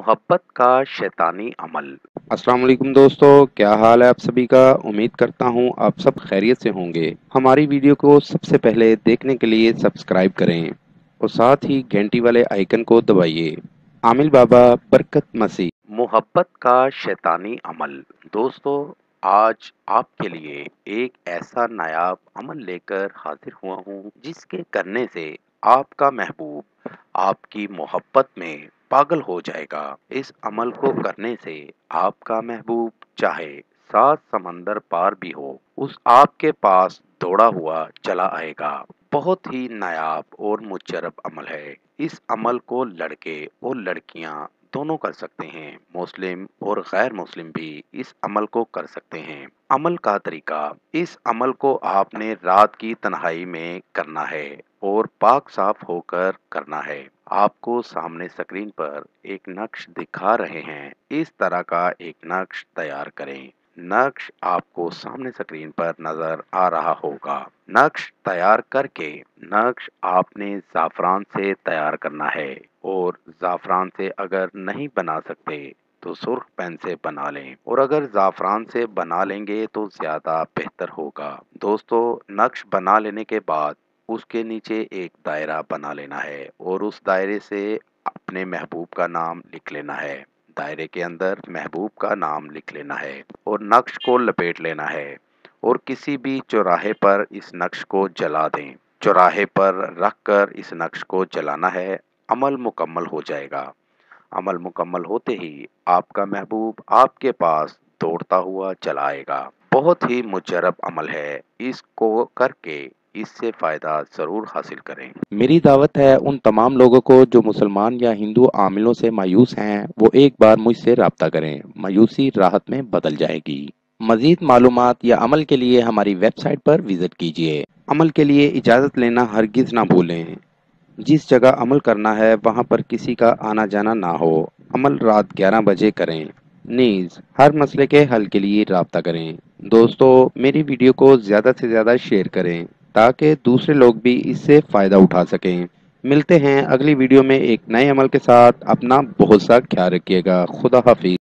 मोहब्बत का शैतानी अमल। अस्सलाम वालेकुम दोस्तों, क्या हाल है आप सभी का। उम्मीद करता हूँ आप सब खैरियत से होंगे। हमारी वीडियो को सबसे पहले देखने के लिए सब्सक्राइब करें और साथ ही घंटी वाले आइकन को दबाइए। आमिल बाबा बरकत मसीह। मोहब्बत का शैतानी अमल। दोस्तों, आज आपके लिए एक ऐसा नायाब अमल लेकर हाजिर हुआ हूँ जिसके करने से आपका महबूब आपकी मोहब्बत में पागल हो जाएगा। इस अमल को करने से आपका महबूब चाहे 7 समंदर पार भी हो, उस आपके पास दौड़ा हुआ चला आएगा। बहुत ही नायाब और मुजरब अमल है। इस अमल को लड़के और लड़कियां दोनों कर सकते हैं। मुस्लिम और गैर मुस्लिम भी इस अमल को कर सकते हैं। अमल का तरीका, इस अमल को आपने रात की तन्हाई में करना है और पाक साफ होकर करना है। आपको सामने स्क्रीन पर एक नक्श दिखा रहे हैं। इस तरह का एक नक्श तैयार करें। नक्श आपको सामने स्क्रीन पर नजर आ रहा होगा। नक्श तैयार करके नक्श आपने ज़ाफ़रान से तैयार करना है, और ज़ाफ़रान से अगर नहीं बना सकते तो सुर्ख पेन से बना लें, और अगर ज़ाफ़रान से बना लेंगे तो ज़्यादा बेहतर होगा। दोस्तों, नक्श बना लेने के बाद उसके नीचे एक दायरा बना लेना है और उस दायरे से अपने महबूब का नाम लिख लेना है। दायरे के अंदर महबूब का नाम लिख लेना है और नक्श को लपेट लेना है और किसी भी चौराहे पर इस नक्श को जला दें। चौराहे पर रख कर इस नक्श को जलाना है। अमल मुकम्मल हो जाएगा। अमल मुकम्मल होते ही आपका महबूब आपके पास दौड़ता हुआ चला आएगा। बहुत ही मुजरब अमल है। इसको करके इससे फ़ायदा ज़रूर हासिल करें। मेरी दावत है उन तमाम लोगों को जो मुसलमान या हिंदू आमिलों से मायूस हैं, वो एक बार मुझसे राब्ता करें। मायूसी राहत में बदल जाएगी। मजीद मालूमात या अमल के लिए हमारी वेबसाइट पर विजिट कीजिए। अमल के लिए इजाज़त लेना हरगिज़ ना भूलें। जिस जगह अमल करना है वहां पर किसी का आना जाना ना हो। अमल रात 11 बजे करें। नीज हर मसले के हल के लिए राब्ता करें। दोस्तों, मेरी वीडियो को ज़्यादा से ज़्यादा शेयर करें ताकि दूसरे लोग भी इससे फ़ायदा उठा सकें। मिलते हैं अगली वीडियो में एक नए अमल के साथ। अपना बहुत सा ख्याल रखिएगा। खुदा हाफिज।